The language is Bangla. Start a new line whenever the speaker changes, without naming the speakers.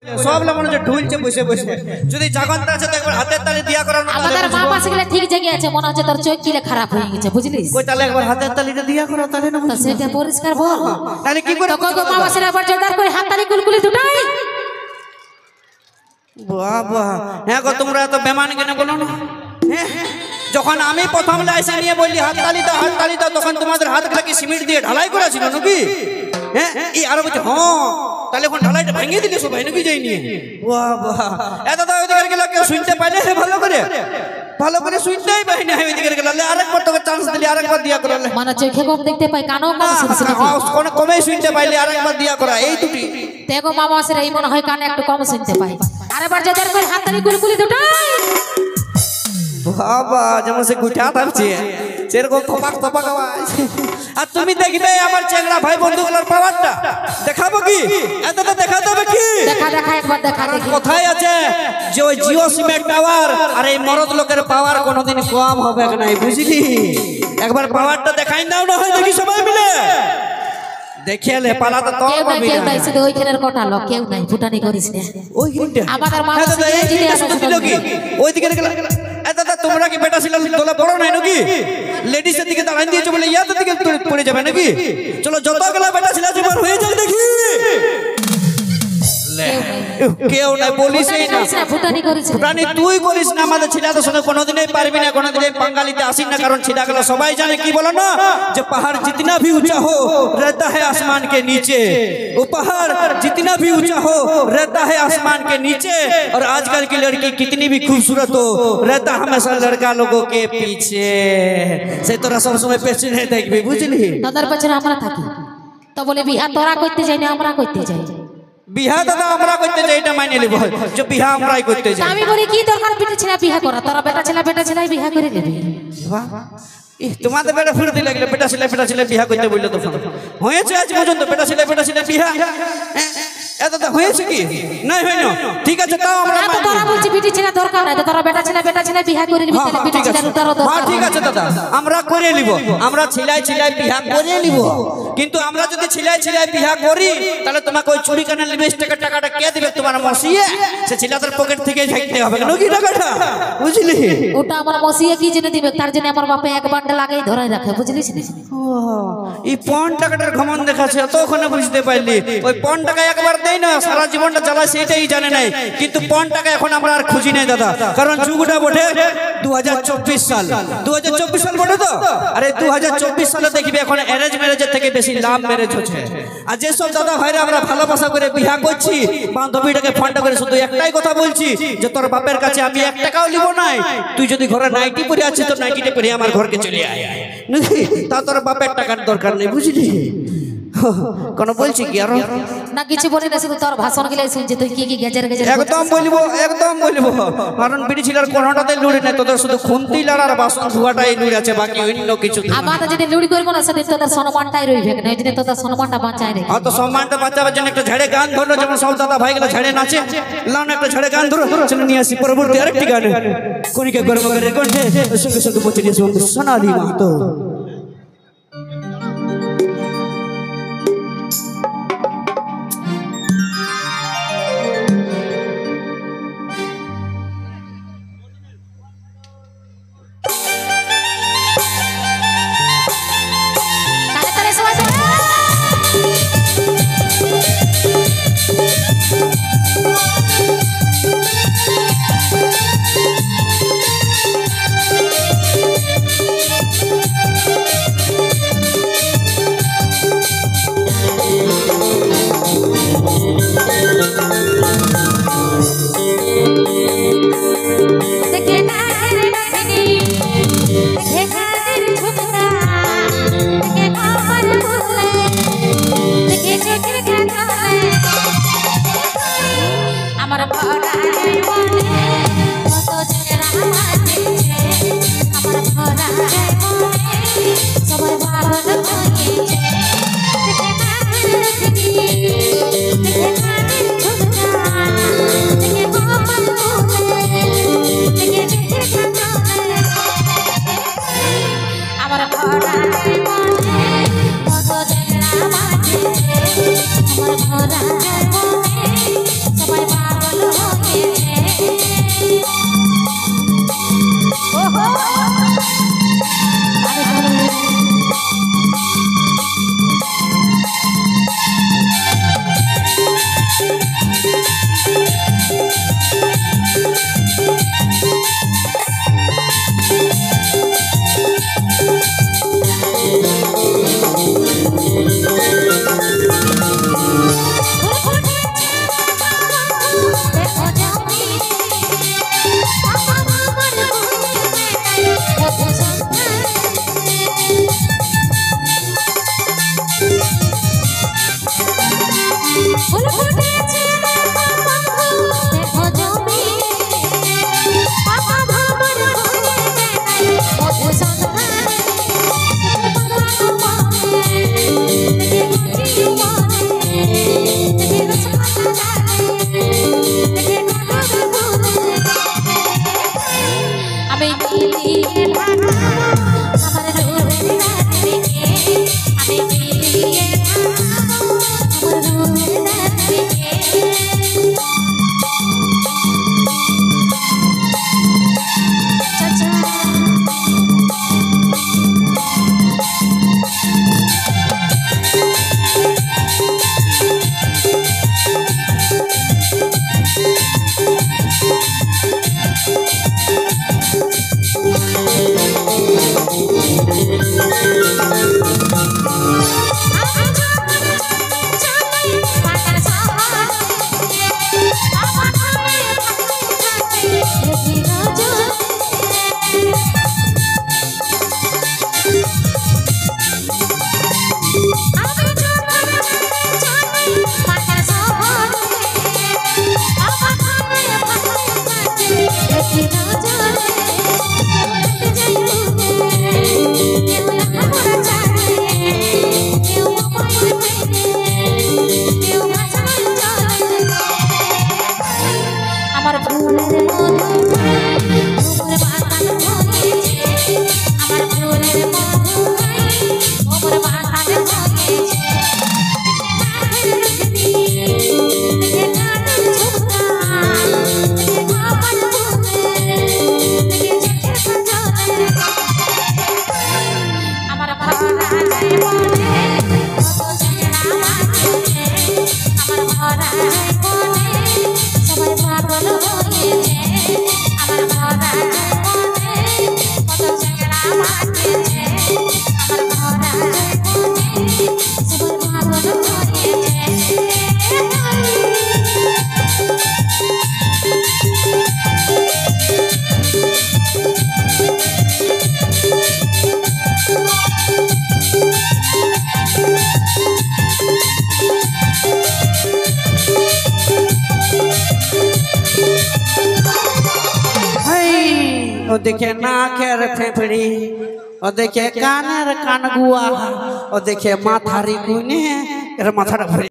সব মনে হচ্ছে ঢুলছে বসে বসে। যদি জাগন্তা আছে তো একবার হাতের তালি দিয়া করানো।
আমাদের মা পাশে গেলে ঠিক জায়গায় আছে, মনে হচ্ছে তোর চোখ কিলে খারাপ হয়ে গেছে, বুঝলিস?
কই তাহলে একবার হাতের তালিটা দিয়া করো, তাহলে না
তো সেটা পরিষ্কার বল।
তাহলে কি করে
তো কত মা পাশে আবার জোরদার করে হাত তালি কুলকুলি দুটাই।
বাবা হ্যাঁ গো, তোমরা এত বেমান কেন বলো না? যখন আমি প্রথম লাইসেন্স নিয়ে বললি হাততালি দাও, তখন তোমাদের হাতটা কি সিমেন্ট দিয়ে ঢালাই করা ছিল নাকি? হ্যাঁ এই আরো বলছে হ্যাঁ, তাহলে এখন ঢালাইটা ভেঙে দিলে সবাই নাকি যাইনি? বাবা এত তো ওইদিকে গেল, কেউ শুনতে পাইলে ভালো করে শুনতেই পাই না। ওইদিকে গেল আরেকবার তোকে চান্স দিলি, আরেকবার দিয়া করা
মানে চোখে কম দেখতে পাই, কানও কম শুনছে,
কমে শুনতে পাইলে আরেকবার দিয়া করা, এই দুটি।
দেখো মা পাশে এই মনে হয় কানে একটু কম শুনতে পাই। আরেকবার জোরদার করে হাত তালি কুলকুলি দুটাই।
বাবা যেমন সে গুঠা থাকছে সেরকম থপাক আওয়াজ। আর তুমি দেখবে আমার চেংড়া ভাই বন্ধুগুলোর পাওয়ারটা দেখাবো কি? এতটা দেখাতে হবে কি?
দেখা একবার দেখা দেখি।
কোথায় আছে যে ওই জিও সিমের টাওয়ার আর এই মরদ লোকের পাওয়ার কোনোদিন কম হবে না, বুঝলি? একবার পাওয়ারটা দেখাই দাও না, হয় দেখি সবাই মিলে দেখিয়ে পালাতে তো
কেউ নাই, শুধু ওইখানের কটা লোক, কেউ নাই, ফুটানি করিস না।
ওইখানটা
আমাদের মা পাশে জিতে আসে
কি ওইদিকে গেল। দাদা তোমরা কি বেটা ছিল তোলা বড় নাই নাকি? লেডিসের দিকে দাঁড়ান দিয়েছো বলে ইয়াদের দিকে পড়ে যাবে নাকি? চলো যতগুলো বেটা ছিল জীবন হয়ে যাবে দেখি। কেউ নাই বলিস না, ফুটানি তুই করিস না। আমাদের ছেলেদের সঙ্গে কোনোদিনই পারবি না, কোনোদিনই বাঙালিতে আসিস না। কারণ ছেলেগুলো সবাই জানে কি বলো না, যে पहाड़ जितना भी ऊंचा हो रहता है आसमान के नीचे। वो पहाड़ जितना भी ऊंचा हो रहता है आसमान के नीचे। और आजकल की लड़की कितनी भी खूबसूरत हो रहता हमेशा लड़का लोगों के पीछे। से तोरा सब समय पेछे नहीं देखबी, बुझली?
দাদার পেছনে আমরা থাকি তো বলে বিহা তোরা করতে যাই না, আমরা করতে যাই।
বিহা দাদা আমরা করতে যাই, এটা মাইনে লিব যে বিহা আমরাই করতে যাই।
আমি বলি কি দরকার বেটা ছেলে বিহা করা, তোরা বেটা ছেলে বিহা করে নেবে।
তোমাদের বেটা ফুরতে লাগলে বেটা ছেলে বিহা করতে বললে তো হয়েছে আজ পর্যন্ত বেটা ছেলে বিহা এতটা হয়েছে কি? নাই হয় না, ঠিক আছে তাও আমরা
না। তো তোরা বলছি বেটি ছেলে দরকার নাই, তো তোরা বেটা ছেলে বিহা করে নিবি, তাহলে বেটি ছেলে উতারও দরকার।
হ্যাঁ ঠিক আছে দাদা, আমরা করে নিব, আমরা ছেলাই বিহা করে নিব। কিন্তু আমরা যদি ছেলাই বিহা করি তাহলে তোমাকে ওই চুরি কানের লিপস্টিকের টাকাটা কে দিবে? তোমার মসিয়ে সে ছেলেদের পকেট থেকে ঝাইতে হবে নাকি টাকাটা, বুঝলি?
ওটা আমার মসিয়ে কি জন্য দিবে? তার জন্য আমার বাপে এক বান্ডেল আগেই ধরে রাখে, বুঝলিস?
এই পন টাকাটার ঘমন দেখাচ্ছে, তখন বুঝতে পারলি। ওই পন টাকা একবার দেই না, সারা জীবনটা চালায় সেটাই জানে নাই। কিন্তু পন টাকা এখন আমরা আর খুঁজি নাই দাদা, কারণ যুগটা বটে 2024 সাল। 2024 সাল বটে তো। আরে 2024 সালে দেখবি এখন অ্যারেঞ্জ ম্যারেজের থেকে বেশি লাভ ম্যারেজ হচ্ছে। আর যেসব দাদা ভাইরা আমরা ভালোবাসা করে বিয়া করছি, বান্ধবীটাকে ফোনটা করে শুধু একটাই কথা বলছি যে তোর বাপের কাছে আমি 1 টাকাও নিব নাই। তুই যদি ঘরে নাইটি পরে আছিস তো নাইটিটা পরে আমার ঘরকে চলে আয়, তা তোর বাপের টাকার দরকার নেই, বুঝলি? কোন বলছি কি আর
না কিছু বলি না, শুধু তোর ভাষণ গেলে শুনছি তুই কি গেজের
একদম বলবো। কারণ বিড়ি ছিলার কোনটাতে লুড়ি নাই, তোদের শুধু খুন্তি লড়ার বাসন ধোয়াটাই লুড়ি আছে, বাকি অন্য কিছু না।
আমাদের যদি লুড়ি করবো না সেদিন তোদের সম্মানটাই রইবে না, ওই জন্য তোদের সম্মানটা বাঁচায় রে।
তো সম্মানটা বাঁচাবার জন্য একটা ঝাড়ে গান ধরলো, যেমন সব দাদা ভাইগুলো ঝাড়ে নাচে। লান একটা ঝাড়ে গান ধরো, চলে নিয়ে আসি পরবর্তী আরেকটি গান। কোনিকে গর্ব করে কণ্ঠে সঙ্গে সঙ্গে পৌঁছে দিয়েছে বন্ধু সোনালী মাহাতো।
আমার ফুলের মধু মোর বাগান হয়েছে আমার ফুলের মধু মোর বাগান হয়েছে আমার ভরা জীবনে কত চেহারা মাঝে আমার ভরা জীবনে সবাই পাগল হয়েছে আমার ভরা জীবনে কত চেহারা মাঝে আমার ভরা জীবনে সবাই পাগল হয়েছে
ও দেখে নাকের ফেফড়ি, ও দেখে কানের কানগুয়া, ও দেখে মাথারি গুনে এর মাথাটা ভরে